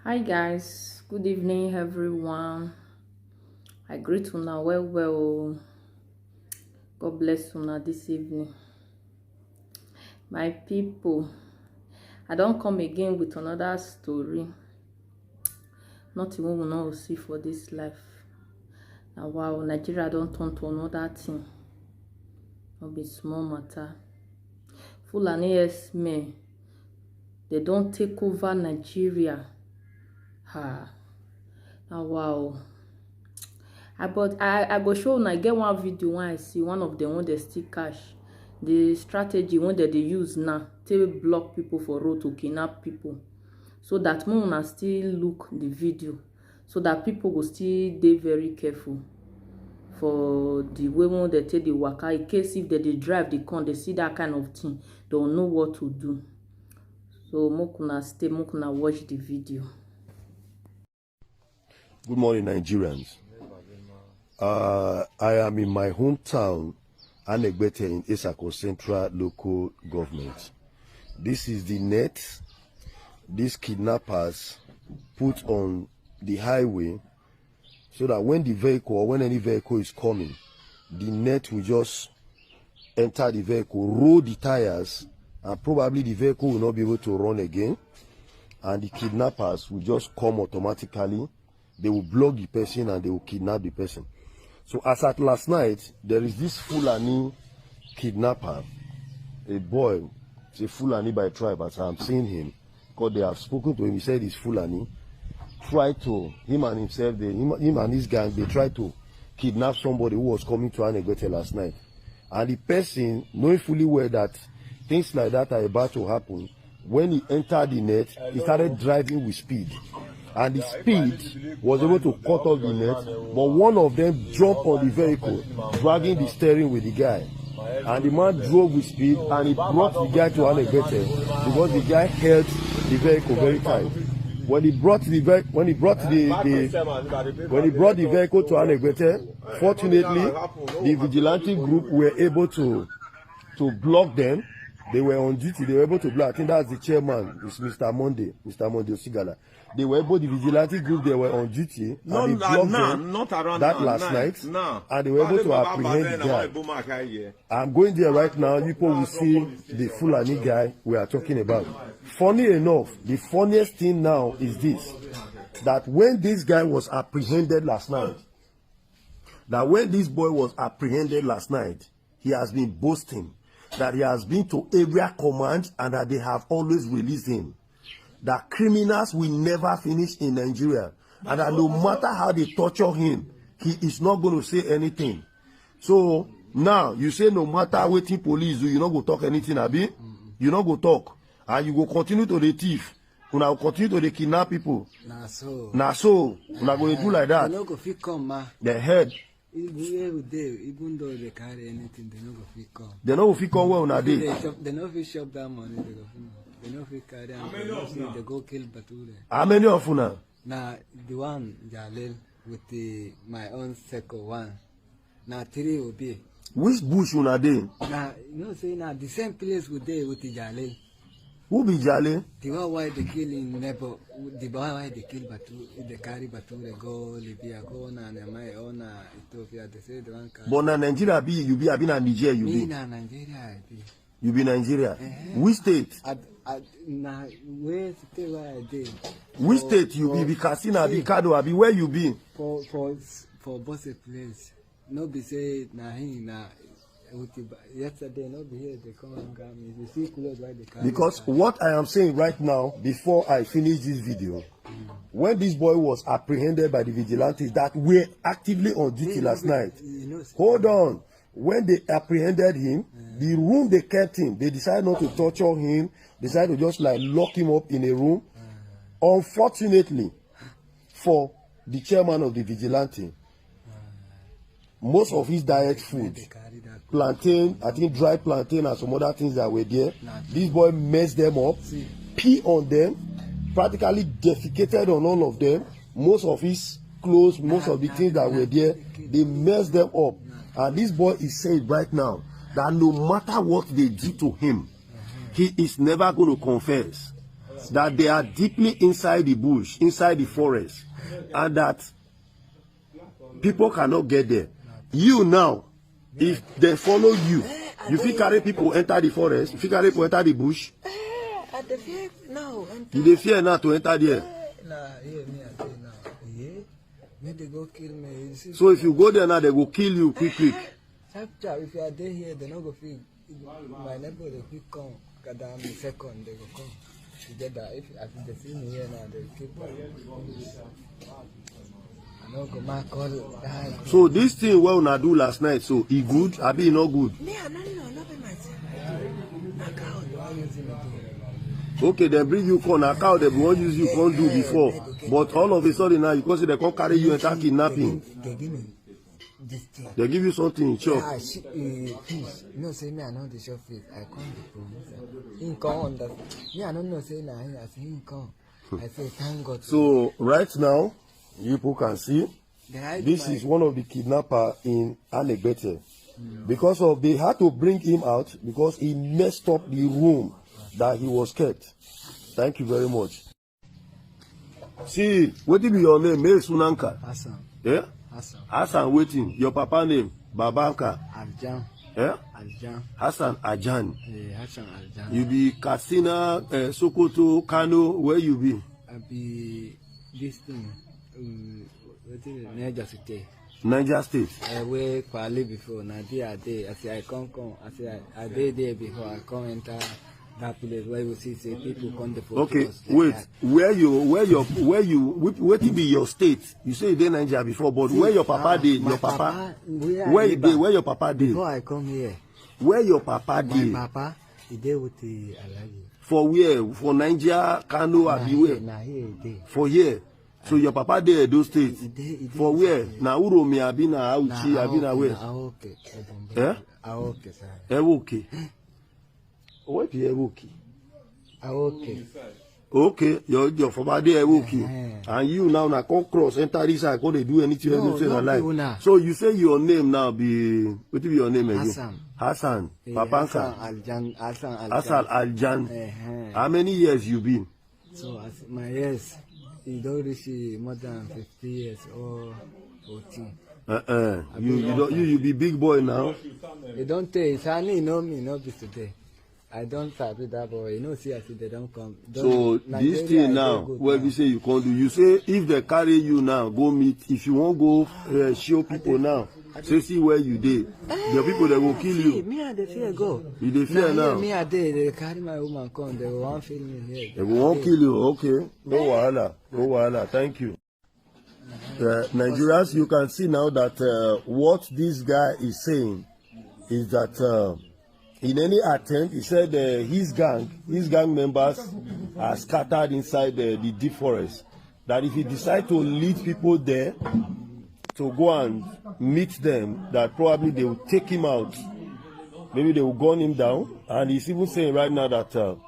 Hi guys, good evening everyone. I greet una well. God bless una this evening. My people, I don't come again with another story. Not even we not see for this life. Now wow, Nigeria don't turn to another thing. No be small matter. Fulani men, they don't take over Nigeria. Now wow. I go show una get one video when I see one of them when they still cash the strategy when they use now to block people for road to kidnap people, so that una still look the video, so that people will still be very careful for the way when they take the waka, in case if they drive the con, they see that kind of thing, they don't know what to do. So mokuna stay, mokuna watch the video. Good morning, Nigerians. I am in my hometown, Anegbete, in Esako Central Local Government. This is the net these kidnappers put on the highway, so that when the vehicle or when any vehicle is coming, the net will just enter the vehicle, roll the tires, and probably the vehicle will not be able to run again, and the kidnappers will just come automatically. They will block the person and they will kidnap the person. So as at last night, there is this Fulani kidnapper, a boy, it's a Fulani by tribe, as I'm seeing him, because they have spoken to him. He said he's Fulani. Him and his gang, they tried to kidnap somebody who was coming to Anegbete last night. And the person, knowing fully well that things like that are about to happen, when he entered the net, he started driving with speed. And the speed was able to cut off the net, but one of them jumped on the vehicle, dragging the steering with the guy. And the man drove with speed, and he brought the guy to Anegbete because the guy held the vehicle very tight. When he brought the vehicle to Anegbete, fortunately, the vigilante group were able to block them. They were on duty. They were able to block. I think that's the chairman, it's Mr. Monday Osigala. They were able, the vigilante group, they were on duty. And they blocked them not around that last night. And they were able to apprehend the guy. I'm going there right now. People will see the Fulani guy we are talking about. Funny enough, the funniest thing now is this, that when this guy was apprehended last night, he has been boasting that he has been to area command and that they have always released him. That criminals will never finish in Nigeria, and that no matter how they torture him, he is not going to say anything. So now you say no matter what the police do, you not go talk anything, Abi. You not go talk, and you go continue to the thief. You now continue to the kidnap people. Now so you not going to do like that. The head. Even though they carry anything, they no go fit come. They no go fit come where una dey. They no fit shop that money. They no fit carry am. They go kill Bature. How many of una? Now the one Jalil with my own second one. Now 3 will be. Which bush una dey? Now you know say now the same place we dey with the Jalil. Who be Jalil? The one why they kill in Nebo. The one why they kill Bature, they carry Bature go Libya, go na my own Ethiopia. They say the one carry. But na Nigeria be you be na Nigeria you be. Me na Nigeria I be. You be Nigeria. Which state? Na where state where I dey. Which state you be? Katsina, be Kado, abi where you be? For both place. No be say na him na. Yesterday, not here, they come and grab me. You see clothes why they carry. Because what I am saying right now, before I finish this video, when this boy was apprehended by the vigilantes that were actively on duty last night, hold on, when they apprehended him, the room they kept him, they decided not to torture him, decided to just like lock him up in a room. Unfortunately, for the chairman of the vigilante, most of his diet food, plantain, I think dry plantain and some other things that were there, this boy messed them up, pee on them, practically defecated on all of them. Most of his clothes, most of the things that were there, they messed them up. And this boy is saying right now that no matter what they do to him, he is never going to confess. that they are deeply inside the bush, inside the forest, and that people cannot get there. You now, if they follow you, you fit carry people enter the forest, you fit carry people enter the bush. I dey fear now. You dey fear now to enter there. Nah, yeah, me I say now. Yeah, may they go kill me. So if you go there now, they will kill you quickly. Chap, if you are there here, they not go feel. My neighbor they quick come. Cause I'm the second, they go come together. If they see me here now, they keep. I don't go my call. So this thing what una do last night, so e good? Abi e not good? Me, I don't know, not be myself. I can't use it. Okay, they bring you corn, a cow they won't use you can't do before. But all of a sudden now, because they can't carry you and start kidnapping. They give me this thing. They give you something in shop. Fish. No, say me, I know the shop fish. I come the producer. He come on that. Me, I don't know, say now, I say he come. I say thank God. So right now, you people can see, this is one of the kidnappers in Anegbete. Because of, they had to bring him out because he messed up the room that he was kept. Thank you very much. See, what be your name? May Sunanka. Hassan. Yeah? Hassan. Hassan waiting. Your papa name? Babanka. Aljan. Yeah? Aljan. Hassan Ajan. Hassan Aljan. You be Katsina, Sokoto, Kano, where you be? I be this thing. What is it? Niger State. Niger State. I wait Kwali before. Now there I say I come. I say I did there before. I come enter that place where you see say people come the photos. Okay, wait. Where what be your state? You say you did Niger before, but see, where your papa did? Your papa? Where your papa did? Before I come here. Where your papa did? My papa, he did with the Alaji. For where? For Niger, Kano, or where? Nah, here he did. For here. So your papa there those states. He for where? Na Uromi Abina Auchi Abina where? Okay. Eh? Okay, sir. Ewoke. What be Ewoke? Okay. Okay, your father there Ewoke. And you now na come cross enter this side, go they do anything like. So you say your name now be what be your name again? Hassan. Papanka. Hassan Aljan. How many years you been? So my years. You don't reach more than 50 years or 14. You be big boy now. You don't tell. Sani know me, not be today. I don't sabi that boy. You know, see, I see they don't come. So this thing now, where we say you can't do, you say if they carry you now, go meet. If you won't go show people now, say see where you did. The people that will kill you. Me and the fear go. You dey fear now. Me and they carry my woman come. They will want kill me here. They will want kill you. Okay. No wahala. No wahala. Thank you. Nigerians, you can see now that what this guy is saying is that in any attempt, he said his gang members are scattered inside the deep forest. That if he decide to lead people there to go and meet them, that probably they will take him out. Maybe they will gun him down. And he's even saying right now that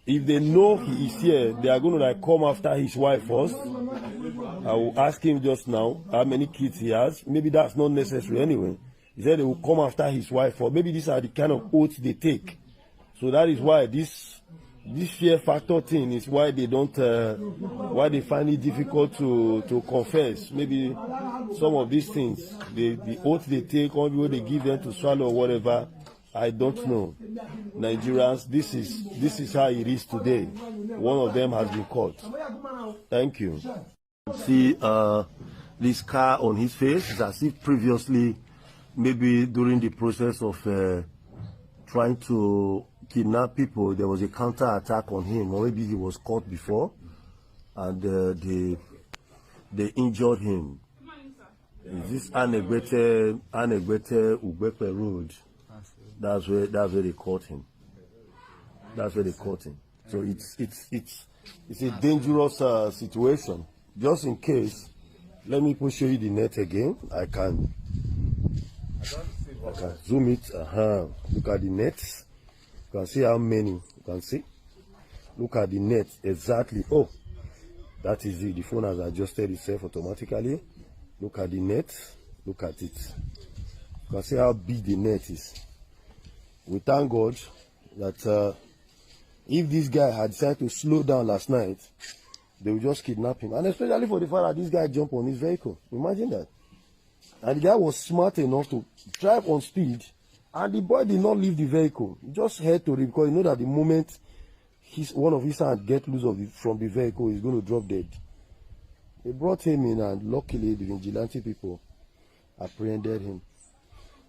if they know he is here, they are going to like come after his wife first. I will ask him just now how many kids he has. Maybe that's not necessary anyway. He said they will come after his wife first. Maybe these are the kind of oaths they take. So that is why this fear factor thing is why they don't, why they find it difficult to confess. Maybe some of these things, the oath they take, or what they give them to swallow or whatever, I don't know. Nigerians, this is how it is today. One of them has been caught. Thank you. See this scar on his face. It's as if previously, maybe during the process of trying to kidnap people, there was a counter attack on him, or maybe he was caught before, and they injured him. Is this Anegbete Ugbepe Road? That's where they caught him. That's where they caught him. So it's a dangerous situation. Just in case, let me show you the net again. I can zoom it. Look at the nets. You can see how many. You can see. Look at the net exactly. Oh, that is it. The phone has adjusted itself automatically. Look at the net. Look at it. You can see how big the net is. We thank God that If this guy had decided to slow down last night, they would just kidnap him. And especially for the fact that this guy jumped on his vehicle. Imagine that. And the guy was smart enough to drive on speed, and the boy did not leave the vehicle. He just head to it because he know that the moment one of his hands get loose from the vehicle, he's going to drop dead. They brought him in, and luckily the vigilante people apprehended him.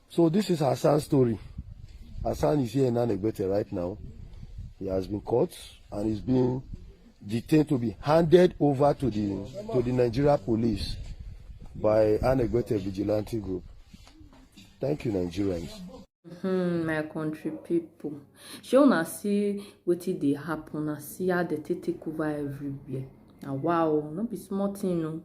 So this is Hassan's story. Hassan is here in Ann Egbete right now. He has been caught and is being detained to be handed over to the Nigeria police by Ann Egbete vigilante group. Thank you, Nigerians. My country people, shey una see wetin dey happen, una see how dey take over everywhere. Na wow, no be small thing o.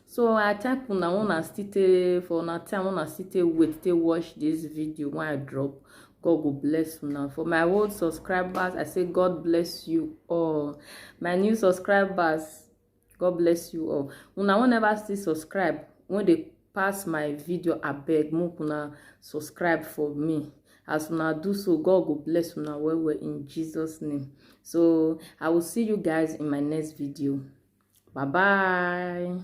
So I tell una una still take for una time, una still take wait, take watch this video when I drop. God go bless una. For my old subscribers, I say God bless you all. My new subscribers, God bless you all. Una won't never still subscribe. When they pass my video, abeg make una subscribe for me. As una do so, God go bless una well in Jesus' name. So I will see you guys in my next video. Bye bye.